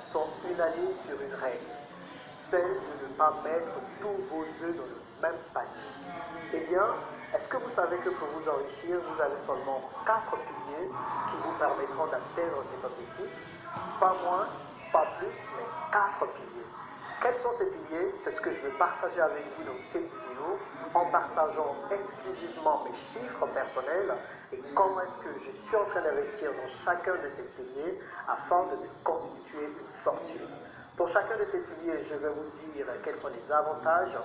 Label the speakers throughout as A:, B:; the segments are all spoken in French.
A: sont unanimes sur une règle, celle de ne pas mettre tous vos œufs dans le même panier. Eh bien, est-ce que vous savez que pour vous enrichir, vous avez seulement 4 piliers qui vous permettront d'atteindre cet objectif? Pas moins, pas plus, mais 4 piliers. Quels sont ces piliers? C'est ce que je veux partager avec vous dans cette vidéo en partageant exclusivement mes chiffres personnels et comment est-ce que je suis en train d'investir dans chacun de ces piliers afin de me constituer une fortune. Pour chacun de ces piliers, je vais vous dire quels sont les avantages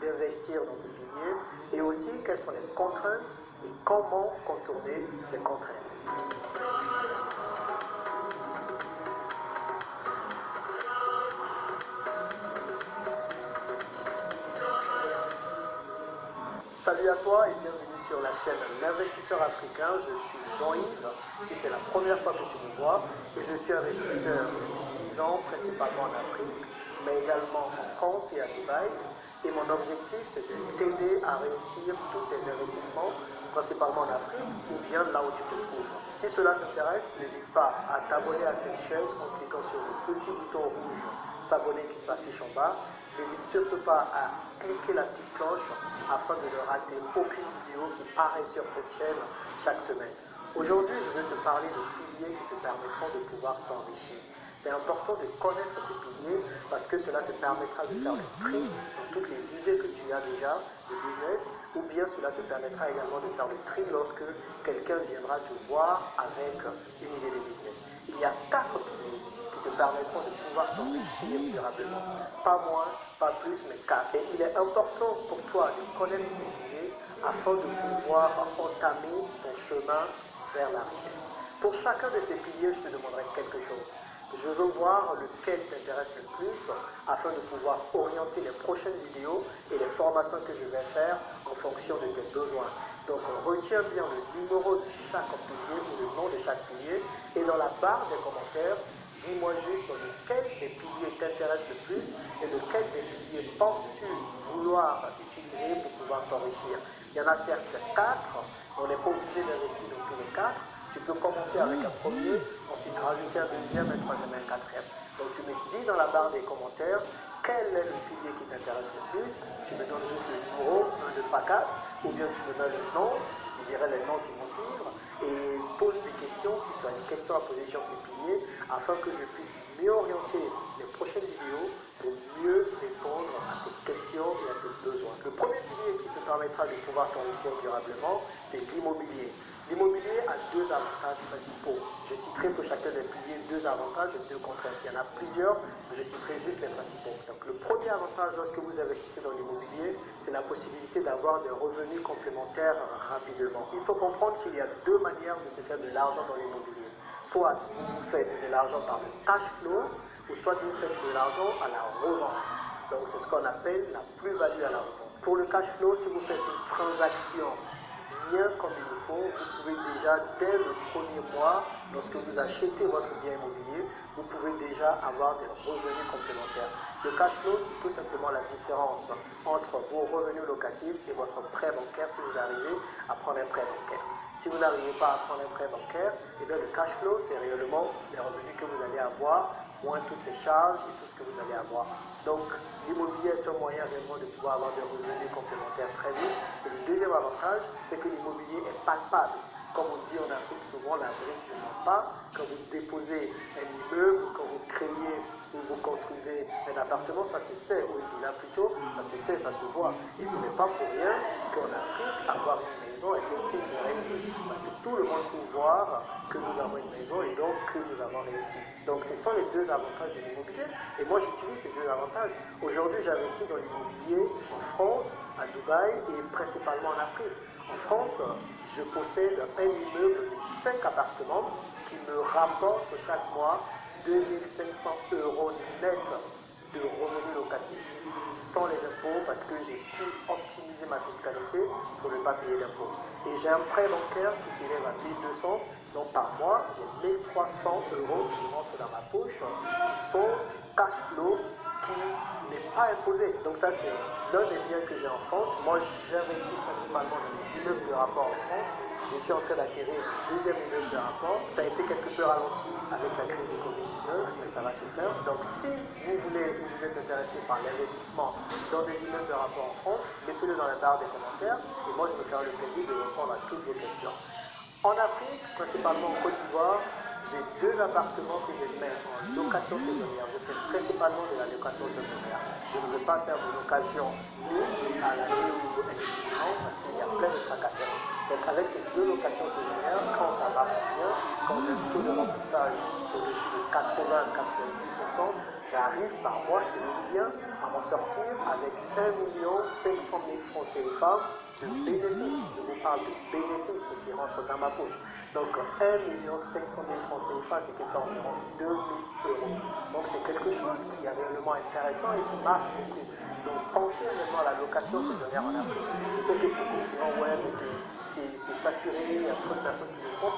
A: d'investir dans ces piliers et aussi quelles sont les contraintes et comment contourner ces contraintes. Salut à toi et bienvenue sur la chaîne L'Investisseur Africain. Je suis Jean-Yves, si c'est la première fois que tu me vois, et je suis investisseur depuis 10 ans, principalement en Afrique, mais également en France et à Dubaï. Et mon objectif, c'est de t'aider à réussir tous tes investissements, principalement en Afrique ou bien là où tu te trouves. Si cela t'intéresse, n'hésite pas à t'abonner à cette chaîne en cliquant sur le petit bouton rouge s'abonner qui s'affiche en bas. N'hésite surtout pas à cliquer la petite cloche afin de ne rater aucune vidéo qui paraît sur cette chaîne chaque semaine. Aujourd'hui, je vais te parler de piliers qui te permettront de pouvoir t'enrichir. C'est important de connaître ces piliers parce que cela te permettra de faire le tri dans toutes les idées que tu as déjà de business, ou bien cela te permettra également de faire le tri lorsque quelqu'un viendra te voir avec une idée de business. Il y a 4 piliers qui te permettront de pouvoir t'enrichir durablement. Pas moins, pas plus, mais 4. Et il est important pour toi de connaître ces piliers afin de pouvoir entamer ton chemin vers la richesse. Pour chacun de ces piliers, je te demanderai quelque chose. Je veux voir lequel t'intéresse le plus afin de pouvoir orienter les prochaines vidéos et les formations que je vais faire en fonction de tes besoins. Donc retiens bien le numéro de chaque pilier ou le nom de chaque pilier et dans la barre des commentaires, dis-moi juste lequel des piliers t'intéresse le plus et lequel des piliers penses-tu vouloir utiliser pour pouvoir t'enrichir. Il y en a certes 4, on n'est pas obligé d'investir dans tous les 4. Tu peux commencer avec un premier, ensuite rajouter un deuxième, un troisième et un quatrième. Donc tu me dis dans la barre des commentaires quel est le pilier qui t'intéresse le plus. Tu me donnes juste le numéro 1, 2, 3, 4, ou bien tu me donnes le nom, je te dirai les noms qui vont suivre, et pose des questions si tu as une question à poser sur ces piliers, afin que je puisse mieux orienter les prochaines vidéos pour mieux répondre à tes questions et à tes besoins. Le premier pilier qui te permettra de pouvoir t'enrichir durablement, c'est l'immobilier. L'immobilier a 2 avantages principaux. Je citerai pour chacun des piliers 2 avantages et 2 contraintes. Il y en a plusieurs, mais je citerai juste les principaux. Donc, le premier avantage lorsque vous investissez dans l'immobilier, c'est la possibilité d'avoir des revenus complémentaires rapidement. Il faut comprendre qu'il y a 2 manières de se faire de l'argent dans l'immobilier. Soit vous faites de l'argent par le cash flow, ou soit vous faites de l'argent à la revente. Donc, c'est ce qu'on appelle la plus-value à la revente. Pour le cash flow, si vous faites une transaction bien comme il le faut, vous pouvez déjà, dès le premier mois, lorsque vous achetez votre bien immobilier, vous pouvez déjà avoir des revenus complémentaires. Le cash flow, c'est tout simplement la différence entre vos revenus locatifs et votre prêt bancaire si vous arrivez à prendre un prêt bancaire. Si vous n'arrivez pas à prendre un prêt bancaire, eh bien le cash flow, c'est réellement les revenus que vous allez avoir, moins toutes les charges et tout ce que vous allez avoir. Donc, l'immobilier est un moyen réellement de pouvoir avoir des revenus complémentaires très vite. Et le deuxième avantage, c'est que l'immobilier est palpable. Comme on dit en Afrique, souvent la brique ne ment pas. Quand vous déposez un immeuble, quand vous créez ou vous construisez un appartement, ça se sait, ou une villa plutôt, ça se sait, ça se voit. Et ce n'est pas pour rien qu'en Afrique, avoir une maison est un signe de réussite. Parce que tout le monde peut voir que nous avons une maison et donc que nous avons réussi. Donc ce sont les 2 avantages de l'immobilier. Et moi j'utilise ces 2 avantages. Aujourd'hui j'investis dans l'immobilier en France, à Dubaï et principalement en Afrique. En France, je possède un immeuble de 5 appartements qui me rapporte chaque mois 2500 € net de revenus locatifs sans les impôts parce que j'ai pu optimiser ma fiscalité pour ne pas payer d'impôts. Et j'ai un prêt bancaire qui s'élève à 1200, donc par mois j'ai 1300 € qui rentrent dans ma poche qui sont du cash flow qui n'est pas imposé. Donc ça c'est l'un des biens que j'ai en France. Moi j'investis principalement dans les immeubles de rapport en France. Je suis en train d'acquérir le 2e immeuble de rapport. Ça a été quelque peu ralenti avec la crise du Covid-19, mais ça va se faire. Donc si vous voulez ou vous êtes intéressé par l'investissement dans des immeubles de rapport en France, mettez-le dans la barre des commentaires et moi je me ferai le plaisir de répondre à toutes vos questions. En Afrique, principalement en Côte d'Ivoire, j'ai 2 appartements que je mets en location saisonnière. Je fais principalement de la location saisonnière. Je ne veux pas faire de location ni à l'année ou indéfiniment parce qu'il y a plein de tracasseries. Donc avec ces 2 locations saisonnières, quand ça marche bien, quand j'ai un taux de remplissage au-dessus de 80-90%, j'arrive par mois, tenez-vous bien, à m'en sortir avec 1 500 000 francs CFA de bénéfices. Je vous parle de bénéfices qui rentrent dans ma poche. Donc 1 500 000 francs CFA, c'est qui fait environ 2 000 euros. Donc c'est quelque chose qui est réellement intéressant et qui marche beaucoup. Ils ont pensé réellement à la location saisonnière en Afrique. Je sais que beaucoup diront ouais mais c'est saturé, il y a trop de personnes qui le font.